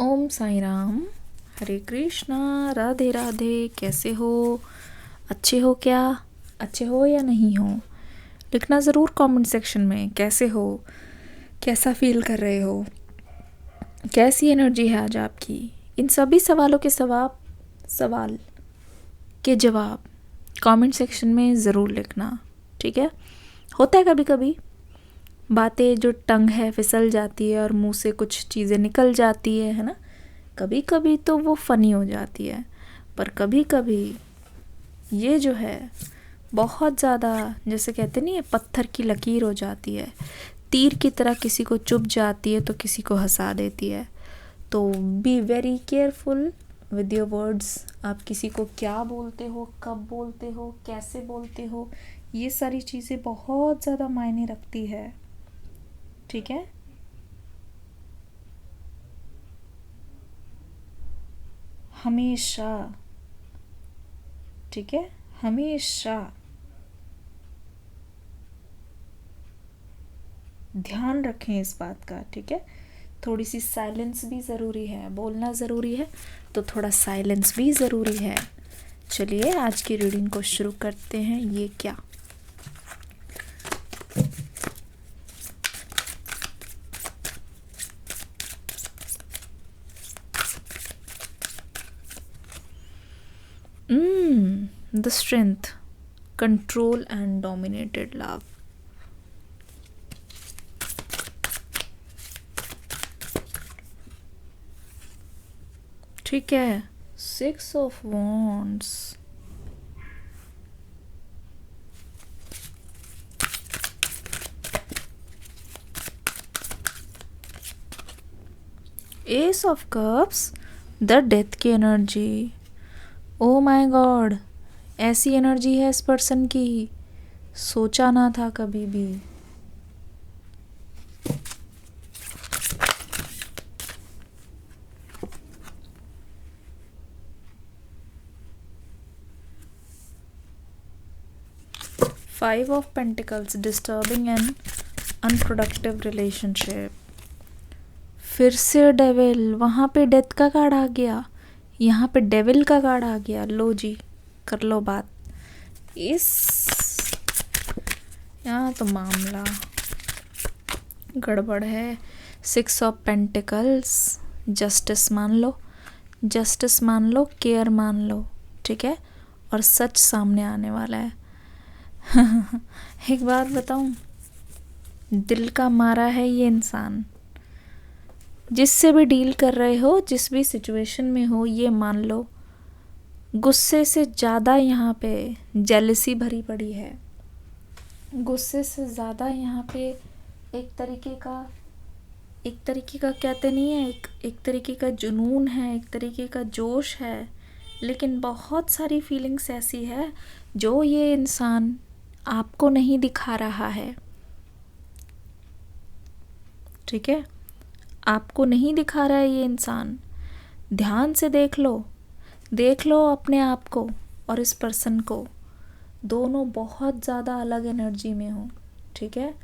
ओम साई राम। हरे कृष्णा। राधे राधे। कैसे हो? अच्छे हो क्या? अच्छे हो या नहीं हो? लिखना ज़रूर कमेंट सेक्शन में। कैसे हो? कैसा फील कर रहे हो? कैसी एनर्जी है आज आपकी? इन सभी सवालों के सवाल के जवाब कमेंट सेक्शन में ज़रूर लिखना। ठीक है? होता है कभी कभी बातें जो टंग है फिसल जाती है और मुंह से कुछ चीज़ें निकल जाती है ना। कभी कभी तो वो फ़नी हो जाती है, पर कभी कभी ये जो है बहुत ज़्यादा, जैसे कहते नहीं है, पत्थर की लकीर हो जाती है। तीर की तरह किसी को चुभ जाती है तो किसी को हंसा देती है। तो be very careful with your words. आप किसी को क्या बोलते हो, कब बोलते हो, कैसे बोलते हो, ये सारी चीज़ें बहुत ज़्यादा मायने रखती है। ठीक है? हमेशा, ठीक है, हमेशा ध्यान रखें इस बात का। ठीक है? थोड़ी सी साइलेंस भी ज़रूरी है। बोलना ज़रूरी है तो थोड़ा साइलेंस भी ज़रूरी है। चलिए आज की रीडिंग को शुरू करते हैं। ये क्या? The strength, control and dominated love. ठीक है? 6 of wands, S of cups, the death की एनर्जी। ओ माय गॉड, ऐसी एनर्जी है इस पर्सन की, सोचा ना था कभी भी। Five of pentacles, disturbing and unproductive relationship. फिर से डेविल, वहाँ पे डेथ का कार्ड आ गया, यहाँ पे डेविल का कार्ड आ गया। लो जी, कर लो बात। इस यहाँ तो मामला गड़बड़ है। 6 ऑफ पेंटिकल्स, जस्टिस मान लो, जस्टिस मान लो, केयर मान लो। ठीक है? और सच सामने आने वाला है। एक बात बताऊं, दिल का मारा है ये इंसान। जिससे भी डील कर रहे हो, जिस भी सिचुएशन में हो, ये मान लो गुस्से से ज़्यादा यहाँ पे जेलसी भरी पड़ी है। गुस्से से ज़्यादा यहाँ पे एक तरीके का कहते नहीं है, एक तरीके का जुनून है, एक तरीके का जोश है। लेकिन बहुत सारी फीलिंग्स ऐसी है जो ये इंसान आपको नहीं दिखा रहा है। ठीक है? आपको नहीं दिखा रहा है ये इंसान। ध्यान से देख लो अपने आप को और इस पर्सन को। दोनों बहुत ज़्यादा अलग एनर्जी में हो। ठीक है?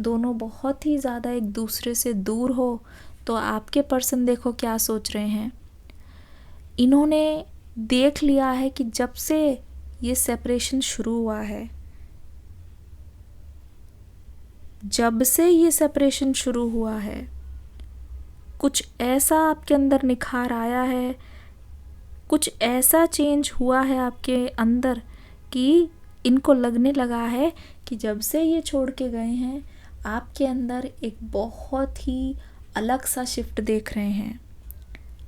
दोनों बहुत ही ज़्यादा एक दूसरे से दूर हो। तो आपके पर्सन देखो क्या सोच रहे हैं। इन्होंने देख लिया है कि जब से ये सेपरेशन शुरू हुआ है, जब से ये सेपरेशन शुरू हुआ है, कुछ ऐसा आपके अंदर निखार आया है, कुछ ऐसा चेंज हुआ है आपके अंदर कि इनको लगने लगा है कि जब से ये छोड़ के गए हैं, आपके अंदर एक बहुत ही अलग सा शिफ्ट देख रहे हैं।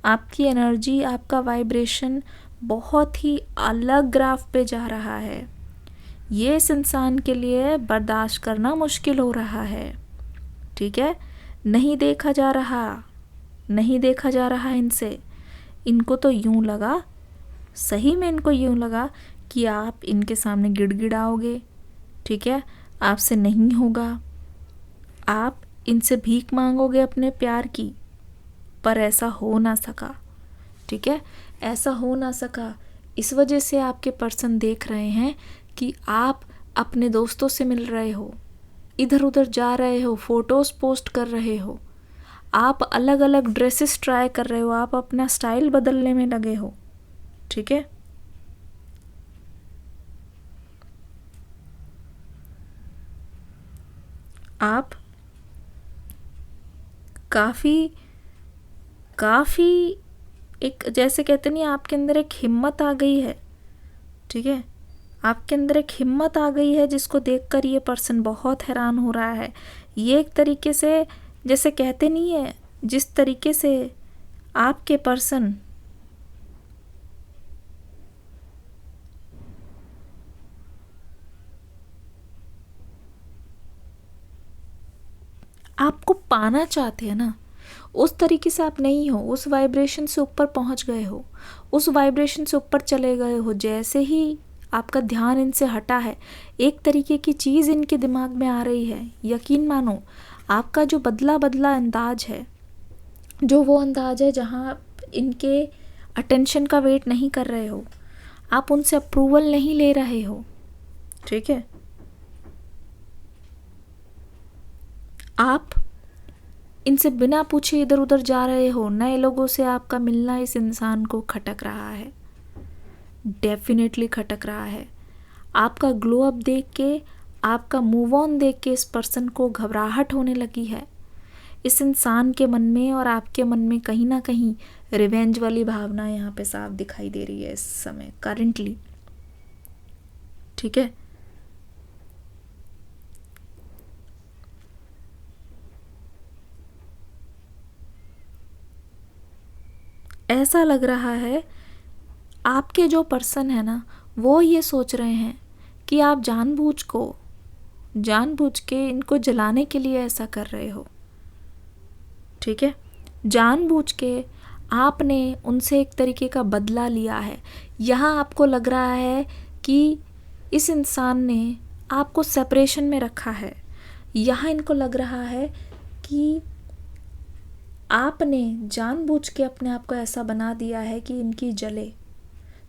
आपकी एनर्जी, आपका वाइब्रेशन बहुत ही अलग ग्राफ पे जा रहा है। ये इस इंसान के लिए बर्दाश्त करना मुश्किल हो रहा है। ठीक है? नहीं देखा जा रहा इनसे। इनको तो यूं लगा, सही में इनको यूं लगा कि आप इनके सामने गिड़गिड़ाओगे। ठीक है? आपसे नहीं होगा, आप इनसे भीख मांगोगे अपने प्यार की, पर ऐसा हो ना सका। ठीक है? ऐसा हो ना सका। इस वजह से आपके पर्सन देख रहे हैं कि आप अपने दोस्तों से मिल रहे हो, इधर उधर जा रहे हो, फोटोज़ पोस्ट कर रहे हो, आप अलग अलग ड्रेसेस ट्राई कर रहे हो, आप अपना स्टाइल बदलने में लगे हो, ठीक है। आप काफ़ी काफ़ी एक, जैसे कहते नहीं, आपके अंदर एक हिम्मत आ गई है, ठीक है। आपके अंदर एक हिम्मत आ गई है जिसको देखकर ये पर्सन बहुत हैरान हो रहा है। ये एक तरीके से, जैसे कहते नहीं है, जिस तरीके से आपके पर्सन आपको पाना चाहते हैं ना, उस तरीके से आप नहीं हो, उस वाइब्रेशन से ऊपर पहुंच गए हो, उस वाइब्रेशन से ऊपर चले गए हो। जैसे ही आपका ध्यान इनसे हटा है, एक तरीके की चीज़ इनके दिमाग में आ रही है। यकीन मानो, आपका जो बदला बदला अंदाज है, जो वो अंदाज है जहाँ आप इनके अटेंशन का वेट नहीं कर रहे हो, आप उनसे अप्रूवल नहीं ले रहे हो, ठीक है। आप इनसे बिना पूछे इधर उधर जा रहे हो, नए लोगों से आपका मिलना इस इंसान को खटक रहा है, डेफिनेटली खटक रहा है। आपका ग्लो अप देख के, आपका मूव ऑन देख के इस पर्सन को घबराहट होने लगी है। इस इंसान के मन में और आपके मन में कहीं ना कहीं रिवेंज वाली भावना यहाँ पे साफ दिखाई दे रही है इस समय करंटली, ठीक है। ऐसा लग रहा है आपके जो पर्सन है ना, वो ये सोच रहे हैं कि आप जानबूझ के इनको जलाने के लिए ऐसा कर रहे हो, ठीक है। जानबूझ के आपने उनसे एक तरीके का बदला लिया है। यहाँ आपको लग रहा है कि इस इंसान ने आपको सेपरेशन में रखा है। यहाँ इनको लग रहा है कि आपने जानबूझ के अपने आप को ऐसा बना दिया है कि इनकी जले।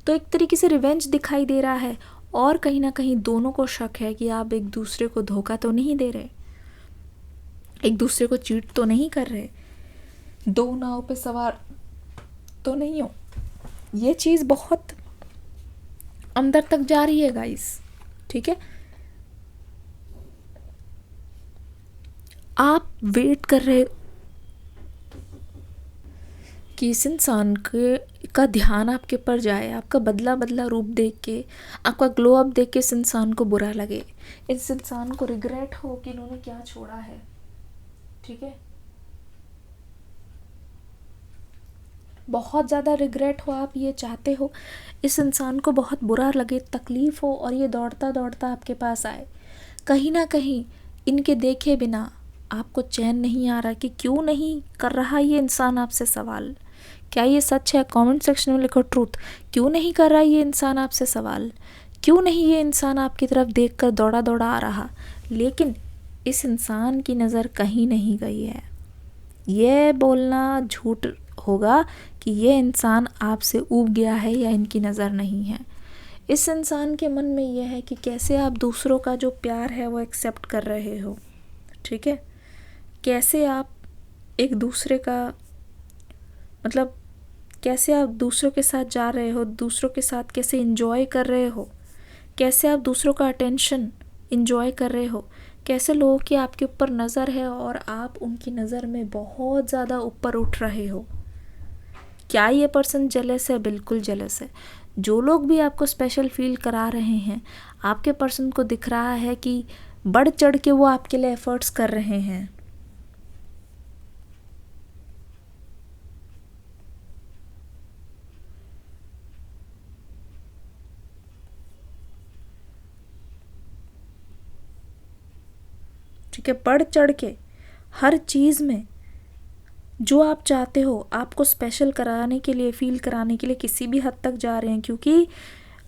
तो एक तरीके से रिवेंज दिखाई दे रहा है, और कहीं ना कहीं दोनों को शक है कि आप एक दूसरे को धोखा तो नहीं दे रहे, एक दूसरे को चीट तो नहीं कर रहे, दो नाव पे सवार तो नहीं हो। ये चीज़ बहुत अंदर तक जा रही है गाइस, ठीक है। आप वेट कर रहे कि इस इंसान का ध्यान आपके ऊपर जाए, आपका बदला बदला रूप देख के, आपका ग्लो अप देख के इस इंसान को बुरा लगे, इस इंसान को रिग्रेट हो कि इन्होंने क्या छोड़ा है, ठीक है। बहुत ज़्यादा रिग्रेट हो, आप ये चाहते हो इस इंसान को बहुत बुरा लगे, तकलीफ़ हो, और ये दौड़ता दौड़ता आपके पास आए। कहीं ना कहीं इनके देखे बिना आपको चैन नहीं आ रहा कि क्यों नहीं कर रहा ये इंसान आपसे सवाल। क्या ये सच है? कमेंट सेक्शन में लिखो ट्रूथ। क्यों नहीं कर रहा ये इंसान आपसे सवाल? क्यों नहीं ये इंसान आपकी तरफ देखकर दौड़ा दौड़ा आ रहा? लेकिन इस इंसान की नज़र कहीं नहीं गई है। ये बोलना झूठ होगा कि ये इंसान आपसे ऊब गया है या इनकी नज़र नहीं है। इस इंसान के मन में यह है कि कैसे आप दूसरों का जो प्यार है वो एक्सेप्ट कर रहे हो, ठीक है। कैसे आप एक दूसरे का, मतलब कैसे आप दूसरों के साथ जा रहे हो, दूसरों के साथ कैसे इंजॉय कर रहे हो, कैसे आप दूसरों का अटेंशन इंजॉय कर रहे हो, कैसे लोगों की आपके ऊपर नज़र है और आप उनकी नज़र में बहुत ज़्यादा ऊपर उठ रहे हो। क्या ये पर्सन जेलस है? बिल्कुल जेलस है। जो लोग भी आपको स्पेशल फील करा रहे हैं, आपके पर्सन को दिख रहा है कि बढ़ चढ़ के वो आपके लिए एफर्ट्स कर रहे हैं। ठीक है, बढ़ चढ़ के हर चीज़ में जो आप चाहते हो, आपको स्पेशल कराने के लिए, फील कराने के लिए किसी भी हद तक जा रहे हैं, क्योंकि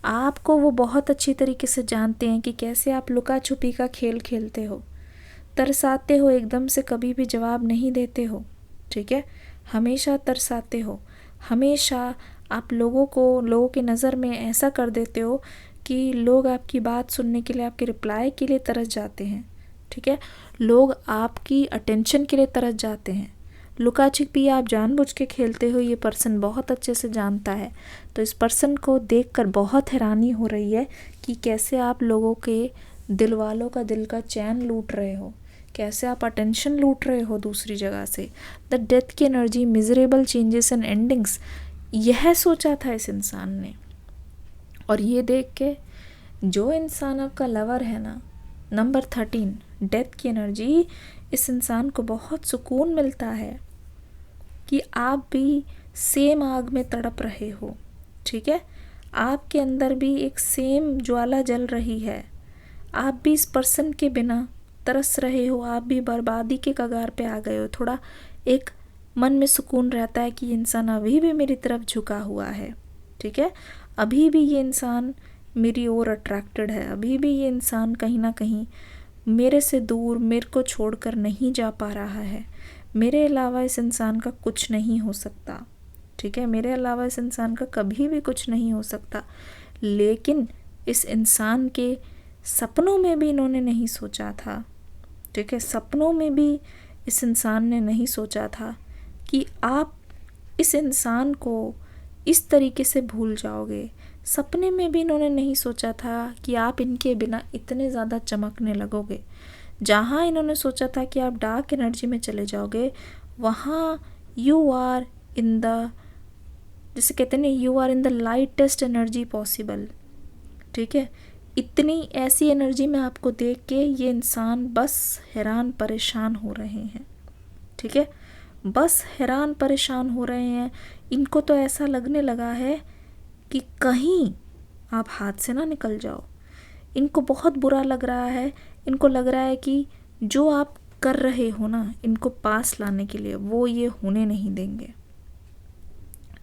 आपको वो बहुत अच्छी तरीके से जानते हैं कि कैसे आप लुका छुपी का खेल खेलते हो, तरसाते हो, एकदम से कभी भी जवाब नहीं देते हो, ठीक है। हमेशा तरसाते हो, हमेशा आप लोगों के नज़र में ऐसा कर देते हो कि लोग आपकी बात सुनने के लिए, आपके रिप्लाई के लिए तरस जाते हैं, ठीक है। लोग आपकी अटेंशन के लिए तरस जाते हैं, लुका छिपी आप जानबूझ के खेलते हो, ये पर्सन बहुत अच्छे से जानता है। तो इस पर्सन को देखकर बहुत हैरानी हो रही है कि कैसे आप लोगों के दिल वालों का दिल का चैन लूट रहे हो, कैसे आप अटेंशन लूट रहे हो दूसरी जगह से। द डेथ की energy, miserable changes and endings, यह सोचा था इस इंसान ने। और ये देख के जो इंसान आपका लवर है ना, नंबर 13 डेथ की एनर्जी, इस इंसान को बहुत सुकून मिलता है कि आप भी सेम आग में तड़प रहे हो, ठीक है, आपके अंदर भी एक सेम ज्वाला जल रही है, आप भी इस पर्सन के बिना तरस रहे हो, आप भी बर्बादी के कगार पे आ गए हो। थोड़ा एक मन में सुकून रहता है कि ये इंसान अभी भी मेरी तरफ झुका हुआ है, ठीक है, अभी भी ये इंसान मेरी ओर अट्रैक्टेड है, अभी भी ये इंसान कहीं ना कहीं मेरे से दूर, मेरे को छोड़कर नहीं जा पा रहा है। मेरे अलावा इस इंसान का कुछ नहीं हो सकता, ठीक है, मेरे अलावा इस इंसान का कभी भी कुछ नहीं हो सकता। लेकिन इस इंसान के सपनों में भी इन्होंने नहीं सोचा था, ठीक है, सपनों में भी इस इंसान ने नहीं सोचा था कि आप इस इंसान को इस तरीके से भूल जाओगे। सपने में भी इन्होंने नहीं सोचा था कि आप इनके बिना इतने ज़्यादा चमकने लगोगे। जहाँ इन्होंने सोचा था कि आप डार्क एनर्जी में चले जाओगे, वहाँ यू आर इन द, जैसे कहते हैं, you are in the lightest energy possible, ठीक है। इतनी ऐसी एनर्जी में आपको देख के ये इंसान बस हैरान परेशान हो रहे हैं, ठीक है, बस हैरान परेशान हो रहे हैं। इनको तो ऐसा लगने लगा है कि कहीं आप हाथ से ना निकल जाओ। इनको बहुत बुरा लग रहा है, इनको लग रहा है कि जो आप कर रहे हो ना इनको पास लाने के लिए, वो ये होने नहीं देंगे,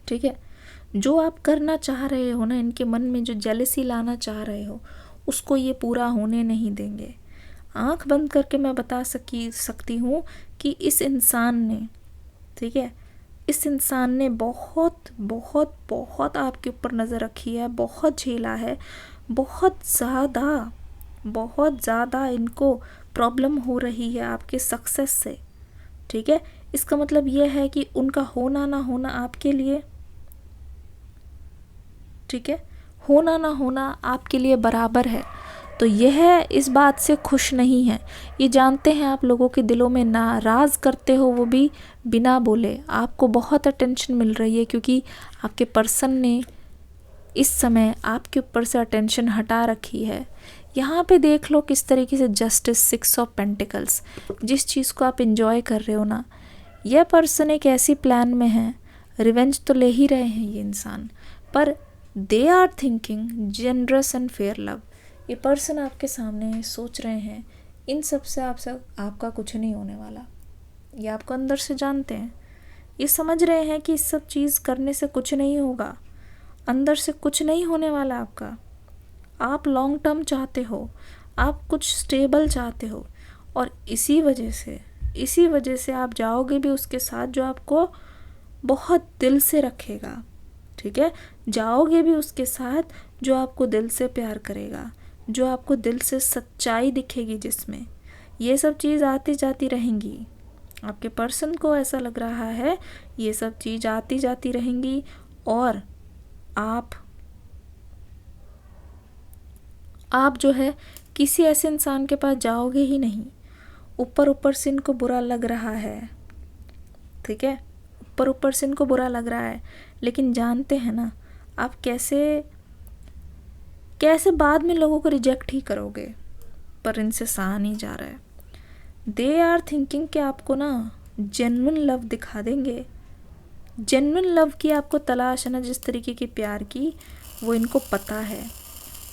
ठीक है। जो आप करना चाह रहे हो ना, इनके मन में जो जेलसी लाना चाह रहे हो, उसको ये पूरा होने नहीं देंगे। आंख बंद करके मैं बता सकती हूँ कि इस इंसान ने, ठीक है, इस इंसान ने बहुत बहुत बहुत आपके ऊपर नज़र रखी है, बहुत झेला है, बहुत ज़्यादा इनको प्रॉब्लम हो रही है आपके सक्सेस से, ठीक है। इसका मतलब यह है कि उनका होना ना होना आपके लिए, ठीक है, होना ना होना आपके लिए बराबर है। तो यह इस बात से खुश नहीं है, ये जानते हैं आप लोगों के दिलों में नाराज़ करते हो, वो भी बिना बोले। आपको बहुत अटेंशन मिल रही है क्योंकि आपके पर्सन ने इस समय आपके ऊपर से अटेंशन हटा रखी है। यहाँ पे देख लो किस तरीके से जस्टिस, 6 ऑफ पेंटिकल्स, जिस चीज़ को आप इंजॉय कर रहे हो ना, यह पर्सन एक ऐसी प्लान में है, रिवेंज तो ले ही रहे हैं ये इंसान, पर they are thinking generous and fair love. ये पर्सन आपके सामने सोच रहे हैं इन सब से आपका कुछ नहीं होने वाला। ये आपको अंदर से जानते हैं, ये समझ रहे हैं कि इस सब चीज़ करने से कुछ नहीं होगा, अंदर से कुछ नहीं होने वाला आपका। आप लॉन्ग टर्म चाहते हो, आप कुछ स्टेबल चाहते हो, और इसी वजह से आप जाओगे भी उसके साथ जो आपको बहुत दिल से रखेगा, ठीक है, जाओगे भी उसके साथ जो आपको दिल से प्यार करेगा, जो आपको दिल से सच्चाई दिखेगी, जिसमें ये सब चीज़ आती जाती रहेंगी। आपके पर्सन को ऐसा लग रहा है ये सब चीज़ आती जाती रहेंगी, और आप जो है किसी ऐसे इंसान के पास जाओगे ही नहीं। ऊपर से इनको बुरा लग रहा है, ठीक है, ऊपर से इनको बुरा लग रहा है, लेकिन जानते हैं ना आप कैसे बाद में लोगों को रिजेक्ट ही करोगे, पर इनसे सहा नहीं जा रहा है। दे आर थिंकिंग कि आपको ना जेन्युइन लव दिखा देंगे, जेन्युइन लव की आपको तलाश है ना, जिस तरीके की प्यार की, वो इनको पता है,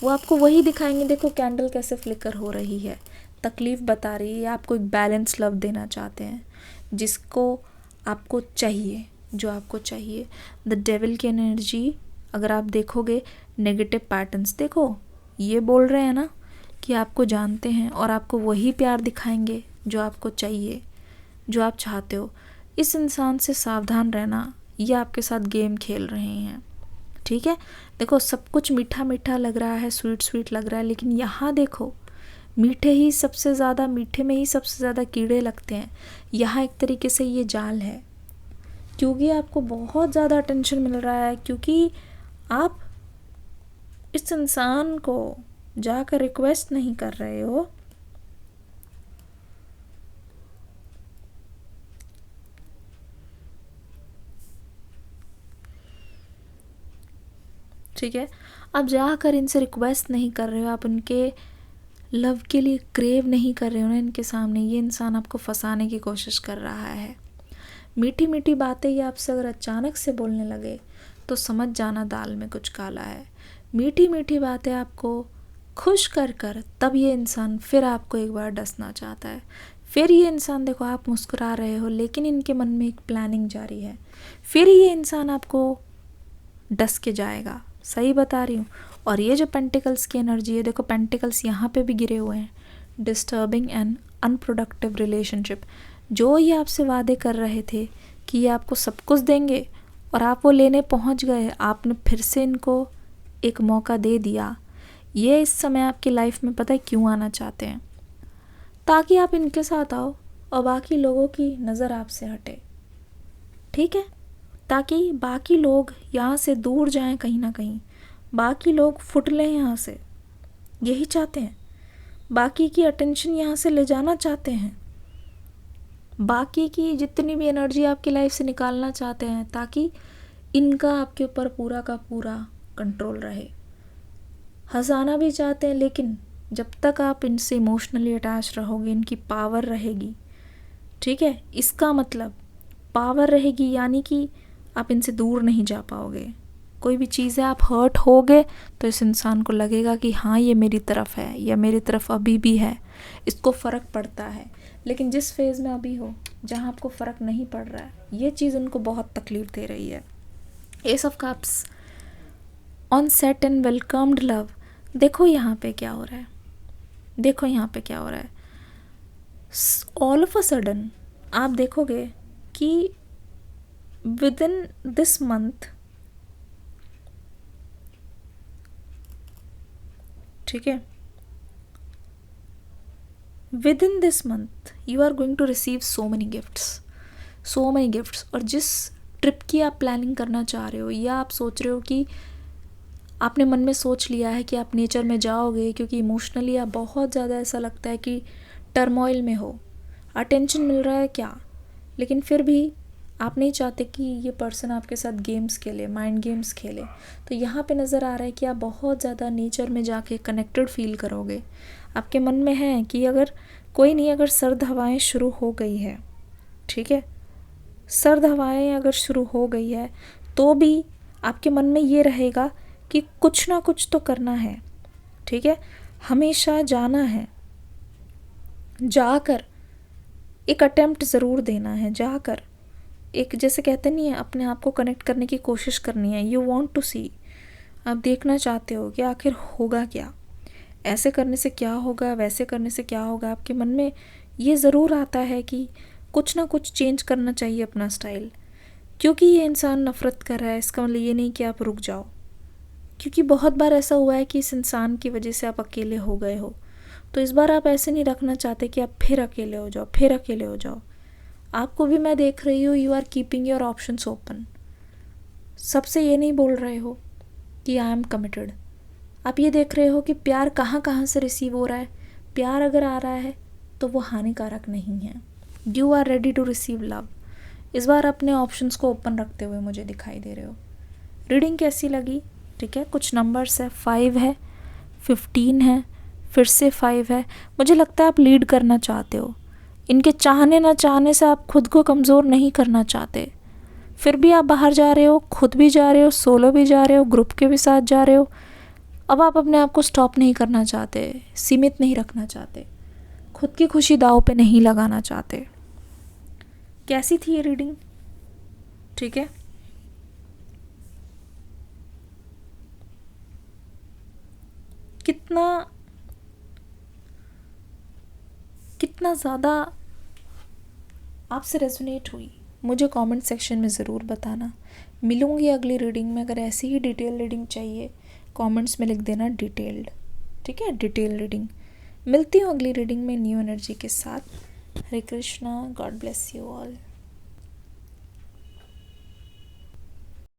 वो आपको वही दिखाएंगे। देखो कैंडल कैसे फ्लिकर हो रही है, तकलीफ़ बता रही है, आपको एक बैलेंस लव देना चाहते हैं, जिसको आपको चाहिए, जो आपको चाहिए। द डेविल की एनर्जी अगर आप देखोगे, नेगेटिव पैटर्न्स देखो, ये बोल रहे हैं ना कि आपको जानते हैं और आपको वही प्यार दिखाएंगे जो आपको चाहिए, जो आप चाहते हो। इस इंसान से सावधान रहना, ये आपके साथ गेम खेल रहे हैं, ठीक है। देखो सब कुछ मीठा मीठा लग रहा है, स्वीट स्वीट लग रहा है, लेकिन यहाँ देखो मीठे में ही सबसे ज़्यादा कीड़े लगते हैं। यहाँ एक तरीके से ये जाल है, क्योंकि आपको बहुत ज़्यादा अटेंशन मिल रहा है, क्योंकि आप इस इंसान को जाकर रिक्वेस्ट नहीं कर रहे हो, ठीक है। आप जाकर इनसे रिक्वेस्ट नहीं कर रहे हो, आप उनके लव के लिए क्रेव नहीं कर रहे हो ना इनके सामने। ये इंसान आपको फंसाने की कोशिश कर रहा है। मीठी मीठी बातें ये आपसे अगर अचानक से बोलने लगे तो समझ जाना दाल में कुछ काला है। मीठी मीठी बातें आपको खुश कर कर तब ये इंसान फिर आपको एक बार डसना चाहता है। फिर ये इंसान, देखो आप मुस्कुरा रहे हो लेकिन इनके मन में एक प्लानिंग जारी है, फिर ये इंसान आपको डस के जाएगा। सही बता रही हूँ। और ये जो पेंटिकल्स की एनर्जी है, देखो पेंटिकल्स यहाँ पे भी गिरे हुए हैं, डिस्टर्बिंग एंड अनप्रोडक्टिव रिलेशनशिप। जो ये आपसे वादे कर रहे थे कि ये आपको सब कुछ देंगे और आप वो लेने पहुँच गए, आपने फिर से इनको एक मौका दे दिया। ये इस समय आपकी लाइफ में पता है क्यों आना चाहते हैं? ताकि आप इनके साथ आओ और बाकी लोगों की नज़र आपसे हटे, ठीक है? ताकि बाकी लोग यहाँ से दूर जाएं, कहीं ना कहीं बाकी लोग फुट लें यहाँ से। यही चाहते हैं, बाकी की अटेंशन यहाँ से ले जाना चाहते हैं, बाकी की जितनी भी एनर्जी आपकी लाइफ से निकालना चाहते हैं, ताकि इनका आपके ऊपर पूरा का पूरा कंट्रोल रहे। हंसाना भी चाहते हैं, लेकिन जब तक आप इनसे इमोशनली अटैच रहोगे इनकी पावर रहेगी, ठीक है? इसका मतलब पावर रहेगी यानी कि आप इनसे दूर नहीं जा पाओगे। कोई भी चीज़ है, आप हर्ट होगे तो इस इंसान को लगेगा कि हाँ ये मेरी तरफ है या मेरी तरफ अभी भी है, इसको फ़र्क पड़ता है। लेकिन जिस फेज़ में अभी हो जहाँ आपको फ़र्क नहीं पड़ रहा है, ये चीज़ उनको बहुत तकलीफ़ दे रही है। S of cups on set and welcomed love. देखो यहाँ पे क्या हो रहा है, देखो यहाँ पे क्या हो रहा है। ऑल ऑफ अ सडन आप देखोगे कि विद इन दिस मंथ, ठीक है, within this month you are going to receive so many gifts. और जिस ट्रिप की आप प्लानिंग करना चाह रहे हो या आप सोच रहे हो कि आपने मन में सोच लिया है कि आप नेचर में जाओगे, क्योंकि इमोशनली आप बहुत ज़्यादा ऐसा लगता है कि टर्मोइल में हो, अटेंशन मिल रहा है क्या, लेकिन फिर भी आप नहीं चाहते कि ये पर्सन आपके साथ गेम्स खेले, माइंड गेम्स खेले। तो यहाँ पे नज़र आ रहा है कि आप बहुत ज़्यादा नेचर में जाके कनेक्टेड फील करोगे। आपके मन में है कि अगर कोई नहीं, अगर सर्द हवाएं शुरू हो गई है, ठीक है, सर्द हवाएं अगर शुरू हो गई है तो भी आपके मन में ये रहेगा कि कुछ ना कुछ तो करना है, ठीक है, हमेशा जाना है, जाकर एक अटेम्प्ट ज़रूर देना है, जाकर एक, जैसे कहते नहीं है, अपने आप को कनेक्ट करने की कोशिश करनी है। यू वांट टू सी, आप देखना चाहते हो कि आखिर होगा क्या, ऐसे करने से क्या होगा, वैसे करने से क्या होगा। आपके मन में ये ज़रूर आता है कि कुछ ना कुछ चेंज करना चाहिए अपना स्टाइल। क्योंकि ये इंसान नफ़रत कर रहा है, इसका मतलब ये नहीं कि आप रुक जाओ, क्योंकि बहुत बार ऐसा हुआ है कि इस इंसान की वजह से आप अकेले हो गए हो। तो इस बार आप ऐसे नहीं रखना चाहते कि आप फिर अकेले हो जाओ, फिर अकेले हो जाओ। आपको भी मैं देख रही हूँ, you are keeping your options open. सबसे ये नहीं बोल रहे हो कि आई एम कमिटेड। आप ये देख रहे हो कि प्यार कहाँ कहाँ से रिसीव हो रहा है। प्यार अगर आ रहा है तो वो हानिकारक नहीं है। You are ready to receive love. इस बार अपने ऑप्शंस को ओपन रखते हुए मुझे दिखाई दे रहे हो। रीडिंग कैसी लगी? ठीक है, कुछ नंबर्स है, 5 है, 15 है, फिर से 5 है। मुझे लगता है आप लीड करना चाहते हो। इनके चाहने ना चाहने से आप खुद को कमज़ोर नहीं करना चाहते। फिर भी आप बाहर जा रहे हो, खुद भी जा रहे हो, सोलो भी जा रहे हो, ग्रुप के भी साथ जा रहे हो। अब आप अपने आप को स्टॉप नहीं करना चाहते, सीमित नहीं रखना चाहते, खुद की खुशी दांव पे नहीं लगाना चाहते। कैसी थी ये रीडिंग? ठीक है, कितना ज़्यादा आपसे रेजोनेट हुई मुझे कमेंट सेक्शन में ज़रूर बताना। मिलूँगी अगली रीडिंग में। अगर ऐसी ही डिटेल रीडिंग चाहिए कमेंट्स में लिख देना डिटेल्ड, ठीक है, डिटेल रीडिंग। मिलती हूँ अगली रीडिंग में न्यू एनर्जी के साथ। Hare Krishna, God bless you all.